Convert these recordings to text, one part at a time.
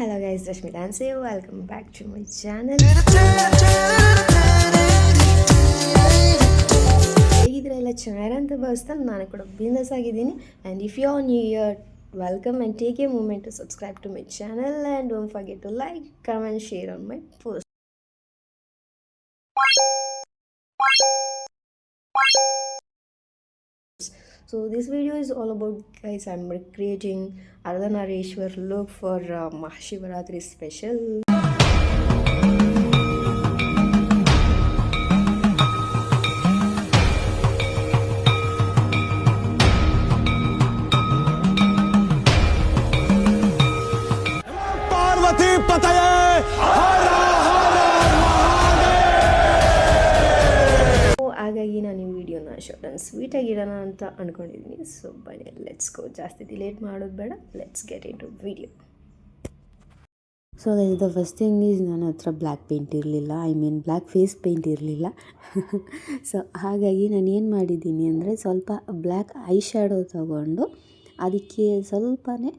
Hello guys, Rashmi Dance here. Welcome back to my channel. ಹೇಗಿದ್ರೆ ಎಲ್ಲ ಚೆನ್ನಾಗಿರ ಅಂತ ಭಾವಿಸ್ತಾನೆ ನಾನು ಕೂಡ ಬಿಂದಾಸ್ ಆಗಿದ್ದೀನಿ. And if you are new here, welcome and take a moment to subscribe to my channel and don't forget to like, comment, share on my post. So this video is all about, guys, I'm recreating Ardhanarishwar look for Mahashivaratri special. Parvati पतये ಹಾಗಾಗಿ ನಾನು ಈ ವಿಡಿಯೋನ short and ಸ್ವೀಟಾಗಿ ಇಡೋಣ ಅಂತ ಅಂದ್ಕೊಂಡಿದ್ದೀನಿ. So ಬನ್ನಿ, let's go. ಜಾಸ್ತಿ ಡಿಲೇಟ್ ಮಾಡೋದು ಬೇಡ, let's get into video. So the first thing is ನನ್ನ ಹತ್ರ ಬ್ಲ್ಯಾಕ್ ಪೇಂಟ್ ಇರಲಿಲ್ಲ, ಬ್ಲ್ಯಾಕ್ ಫೇಸ್ ಪೇಂಟ್ ಇರಲಿಲ್ಲ. ಸೊ ಹಾಗಾಗಿ ನಾನು ಏನು ಮಾಡಿದ್ದೀನಿ ಅಂದರೆ ಸ್ವಲ್ಪ ಬ್ಲ್ಯಾಕ್ ಐ ಶ್ಯಾಡೋ ತಗೊಂಡು ಅದಕ್ಕೆ ಸ್ವಲ್ಪನೇ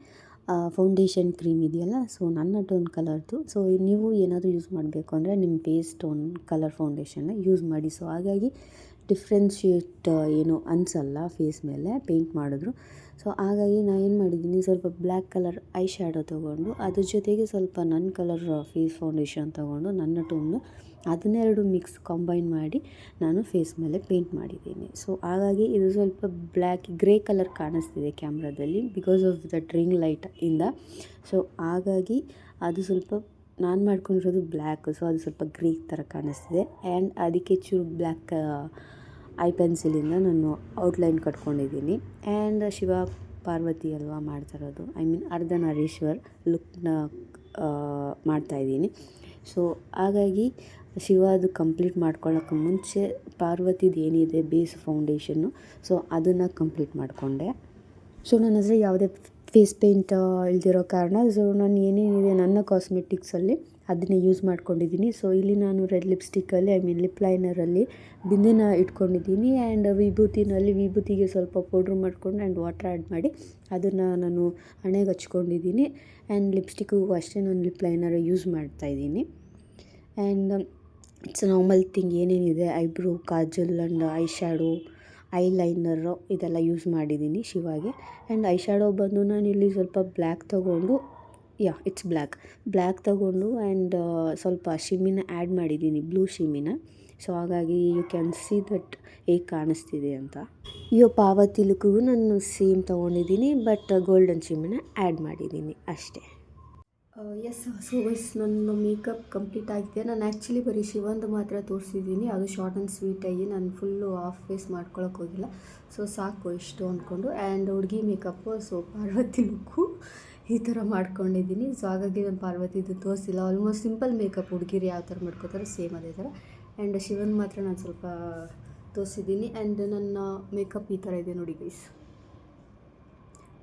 ಫೌಂಡೇಶನ್ ಕ್ರೀಮ್ ಇದೆಯಲ್ಲ, ಸೊ ನನ್ನ ಟೋನ್ ಕಲರ್ದು. ಸೊ ನೀವು ಏನಾದರೂ ಯೂಸ್ ಮಾಡಬೇಕು ಅಂದರೆ ನಿಮ್ಮ ಫೇಸ್ ಟೋನ್ ಕಲರ್ ಫೌಂಡೇಶನ್ನ ಯೂಸ್ ಮಾಡಿ. ಸೊ ಹಾಗಾಗಿ ಡಿಫ್ರೆನ್ಷಿಯೇಟ್ ಏನು ಅನಿಸಲ್ಲ ಫೇಸ್ ಮೇಲೆ ಪೇಂಟ್ ಮಾಡಿದ್ರು. ಸೊ ಹಾಗಾಗಿ ನಾನು ಏನು ಮಾಡಿದ್ದೀನಿ, ಸ್ವಲ್ಪ ಬ್ಲ್ಯಾಕ್ ಕಲರ್ ಐ ಶ್ಯಾಡೋ ತೊಗೊಂಡು ಅದ್ರ ಜೊತೆಗೆ ಸ್ವಲ್ಪ ನನ್ನ ಕಲರ್ ಫೇಸ್ ಫೌಂಡೇಶನ್ ತೊಗೊಂಡು ನನ್ನ ಟೋನು ಅದನ್ನೆರಡು ಮಿಕ್ಸ್ ಕಂಬೈನ್ ಮಾಡಿ ನಾನು ಫೇಸ್ ಮೇಲೆ ಪೇಂಟ್ ಮಾಡಿದ್ದೀನಿ. ಸೊ ಹಾಗಾಗಿ ಇದು ಸ್ವಲ್ಪ ಬ್ಲ್ಯಾಕ್ ಗ್ರೇ ಕಲರ್ ಕಾಣಿಸ್ತಿದೆ ಕ್ಯಾಮ್ರಾದಲ್ಲಿ because of the ring light ಇಂದ. ಸೊ ಹಾಗಾಗಿ ಅದು ಸ್ವಲ್ಪ ನಾನು ಮಾಡ್ಕೊಂಡಿರೋದು ಬ್ಲ್ಯಾಕ್, ಸೊ ಅದು ಸ್ವಲ್ಪ ಗ್ರೇ ಥರ ಕಾಣಿಸ್ತಿದೆ. ಆ್ಯಂಡ್ ಅದಕ್ಕೆ ಚೂರು ಬ್ಲ್ಯಾಕ್ ಐ ಪೆನ್ಸಿಲಿಂದ ನಾನು ಔಟ್ಲೈನ್ ಕಟ್ಕೊಂಡಿದ್ದೀನಿ. ಆ್ಯಂಡ್ ಶಿವ ಪಾರ್ವತಿ ಅಲ್ವಾ ಮಾಡ್ತಾಯಿರೋದು, ಅರ್ಧನಾರೀಶ್ವರ್ ಲುಕ್ನ ಮಾಡ್ತಾಯಿದ್ದೀನಿ. ಸೊ ಹಾಗಾಗಿ ಶಿವದು ಕಂಪ್ಲೀಟ್ ಮಾಡ್ಕೊಳ್ಳೋಕ್ಕೆ ಮುಂಚೆ ಪಾರ್ವತಿದು ಏನಿದೆ ಬೇಸ್ ಫೌಂಡೇಶನ್ನು, ಸೊ ಅದನ್ನು ಕಂಪ್ಲೀಟ್ ಮಾಡಿಕೊಂಡೆ. ಸೊ ನನ್ನ ಹತ್ರ ಯಾವುದೇ ಫೇಸ್ ಪೇಂಟ್ ಇಲ್ದಿರೋ ಕಾರಣ ಸೊ ನಾನು ಏನೇನಿದೆ ನನ್ನ ಕಾಸ್ಮೆಟಿಕ್ಸಲ್ಲಿ ಅದನ್ನೇ ಯೂಸ್ ಮಾಡ್ಕೊಂಡಿದ್ದೀನಿ. ಸೊ ಇಲ್ಲಿ ನಾನು ರೆಡ್ ಲಿಪ್ಸ್ಟಿಕ್ಕಲ್ಲಿ ಲಿಪ್ ಲೈನರಲ್ಲಿ ಬಿಂದಿನ ಇಟ್ಕೊಂಡಿದ್ದೀನಿ. ಆ್ಯಂಡ್ ವಿಭೂತಿಗೆ ಸ್ವಲ್ಪ ಪೌಡ್ರ್ ಮಾಡಿಕೊಂಡು ಆ್ಯಂಡ್ ವಾಟರ್ ಆ್ಯಡ್ ಮಾಡಿ ಅದನ್ನು ನಾನು ಹಣೆಗೆ ಹಚ್ಕೊಂಡಿದ್ದೀನಿ. ಆ್ಯಂಡ್ ಲಿಪ್ಸ್ಟಿಕ್ಕಿಗೂ ಅಷ್ಟೇ ನಾನು ಲಿಪ್ ಲೈನರ್ ಯೂಸ್ ಮಾಡ್ತಾಯಿದ್ದೀನಿ. ಆ್ಯಂಡ್ ಇಟ್ಸ್ ನಾರ್ಮಲ್ ಥಿಂಗ್ ಏನೇನಿದೆ eyebrow, Kajal and I shadow, I liner ಇದೆಲ್ಲ ಯೂಸ್ ಮಾಡಿದ್ದೀನಿ ಶಿವಾಗೆ. ಆ್ಯಂಡ್ ಐ ಶ್ಯಾಡೋ ಬಂದು ನಾನು ಇಲ್ಲಿ ಸ್ವಲ್ಪ ಬ್ಲ್ಯಾಕ್ ತೊಗೊಂಡು ಇಟ್ಸ್ ಬ್ಲ್ಯಾಕ್ ತೊಗೊಂಡು ಆ್ಯಂಡ್ ಸ್ವಲ್ಪ ಶಿಮ್ಮಿನ ಆ್ಯಡ್ ಮಾಡಿದ್ದೀನಿ, ಬ್ಲೂ ಶಿಮ್ಮಿನ. ಸೊ ಹಾಗಾಗಿ ಯು ಕ್ಯಾನ್ ಸಿ ದಟ್ ಹೇಗೆ ಕಾಣಿಸ್ತಿದೆ ಅಂತ. ಪಾರ್ವತಿ ಲುಕ್ಕಿಗೂ ನಾನು ಸೇಮ್ ತೊಗೊಂಡಿದ್ದೀನಿ, ಬಟ್ ಗೋಲ್ಡನ್ ಶಿಮ್ಮಿನ ಆ್ಯಡ್ ಮಾಡಿದ್ದೀನಿ ಅಷ್ಟೇ. ಸೊ ವೈಸ್ ನನ್ನ ಮೇಕಪ್ ಕಂಪ್ಲೀಟ್ ಆಗಿದೆ. ನಾನು ಆ್ಯಕ್ಚುಲಿ ಬರೀ ಶಿವಂದು ಮಾತ್ರ ತೋರಿಸಿದ್ದೀನಿ, ಅದು ಶಾರ್ಟ್ ಆ್ಯಂಡ್ ಸ್ವೀಟಾಗಿ ನಾನು ಫುಲ್ಲು ಆಫ್ ಫೇಸ್ ಮಾಡ್ಕೊಳಕ್ಕೆ ಹೋಗಿಲ್ಲ. ಸೊ ಸಾಕು ಇಷ್ಟು ಅಂದ್ಕೊಂಡು. ಆ್ಯಂಡ್ ಹುಡುಗಿ ಮೇಕಪ್ಪು, ಸೊ ಪಾರ್ವತಿ ಲುಕ್ಕು ಈ ಥರ ಮಾಡ್ಕೊಂಡಿದ್ದೀನಿ. ಸೊ ಹಾಗಾಗಿ ನಾನು ಪಾರ್ವತಿದು ತೋರಿಸಿಲ್ಲ. ಆಲ್ಮೋಸ್ಟ್ ಸಿಂಪಲ್ ಮೇಕಪ್ ಹುಡುಗಿರು ಯಾವ ಥರ ಮಾಡ್ಕೋತಾರೆ ಸೇಮ್ ಅದೇ ಥರ. ಆ್ಯಂಡ್ ಶಿವನ್ ಮಾತ್ರ ನಾನು ಸ್ವಲ್ಪ ತೋರಿಸಿದ್ದೀನಿ. ಆ್ಯಂಡ್ ನನ್ನ ಮೇಕಪ್ ಈ ಥರ ಇದೆ ನೋಡಿ ಗೈಸ್.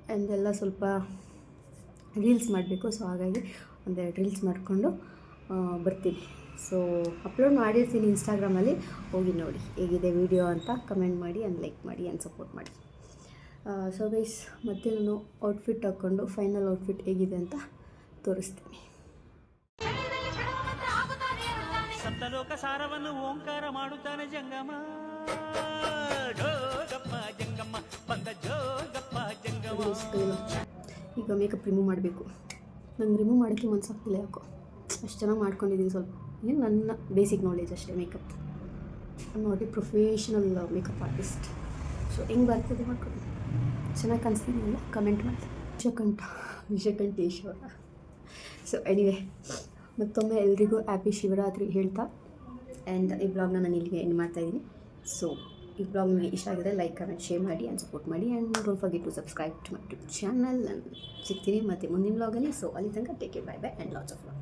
ಆ್ಯಂಡ್ ಎಲ್ಲ ಸ್ವಲ್ಪ ರೀಲ್ಸ್ ಮಾಡಬೇಕು. ಸೊ ಹಾಗಾಗಿ ಒಂದೆರಡು ರೀಲ್ಸ್ ಮಾಡಿಕೊಂಡು ಬರ್ತೀನಿ. ಸೊ ಅಪ್ಲೋಡ್ ಮಾಡಿರ್ತೀನಿ ಇನ್ಸ್ಟಾಗ್ರಾಮಲ್ಲಿ, ಹೋಗಿ ನೋಡಿ ಹೇಗಿದೆ ವಿಡಿಯೋ ಅಂತ ಕಮೆಂಟ್ ಮಾಡಿ ಆ್ಯಂಡ್ ಲೈಕ್ ಮಾಡಿ ಆ್ಯಂಡ್ ಸಪೋರ್ಟ್ ಮಾಡಿ. ಸೊ ಗೈಸ್ ಮತ್ತೆ ನಾನು ಔಟ್ಫಿಟ್ ಹಾಕ್ಕೊಂಡು ಫೈನಲ್ ಔಟ್ಫಿಟ್ ಹೇಗಿದೆ ಅಂತ ತೋರಿಸ್ತೀನಿ. ಸಪ್ತಲೋಕ ಸಾರವನ್ನು ಓಂಕಾರ ಮಾಡುತ್ತಾನೆ ಜಂಗಮ, ಈಗ ಮೇಕಪ್ ರಿಮೂವ್ ಮಾಡಬೇಕು. ನಂಗೆ ರಿಮೂವ್ ಮಾಡೋಕ್ಕೆ ಮನಸ್ಸಾಗ್ತಿಲ್ಲ ಯಾಕೋ, ಅಷ್ಟು ಚೆನ್ನಾಗಿ ಮಾಡ್ಕೊಂಡಿದ್ದೀನಿ. ಸ್ವಲ್ಪ ಏನು ನನ್ನ ಬೇಸಿಕ್ ನಾಲೆಜ್ ಅಷ್ಟೇ makeup. I not A professional makeup artist. So ಹೆಂಗೆ ಬರ್ತದೆ ಮಾಡ್ಕೊಂಡು ಚೆನ್ನಾಗಿ ಕಾಣಿಸ್ತಿದ್ದೀನಲ್ಲ ಕಮೆಂಟ್ ಮಾಡಿ. ವಿಷಕಂಠೇಶ್ವರ. ಸೊ ಎನಿವೆ ಮತ್ತೊಮ್ಮೆ ಎಲ್ರಿಗೂ ಹ್ಯಾಪಿ ಶಿವರಾತ್ರಿ ಹೇಳ್ತಾ ಆ್ಯಂಡ್ ಈ ಬ್ಲಾಗ್ನ ನಾನು ಇಲ್ಲಿಗೆ ಎಂಡ್ ಮಾಡ್ತಾಯಿದ್ದೀನಿ. ಸೊ ಈ ಬ್ಲಾಗ್ ನಿಮಗೆ ಇಷ್ಟ ಆಗಿದ್ರೆ ಲೈಕ್, ಕಮೆಂಟ್, ಶೇರ್ ಮಾಡಿ ಆ್ಯಂಡ್ ಸಪೋರ್ಟ್ ಮಾಡಿ. And don't forget to subscribe to my YouTube channel. ಸಿಗ್ತೀನಿ ಮತ್ತು ಮುಂದಿನ ಬ್ಲಾಗಲ್ಲಿ. ಸೊ ಅಲ್ಲಿ ತನಕ take care, bye bye and lots of love.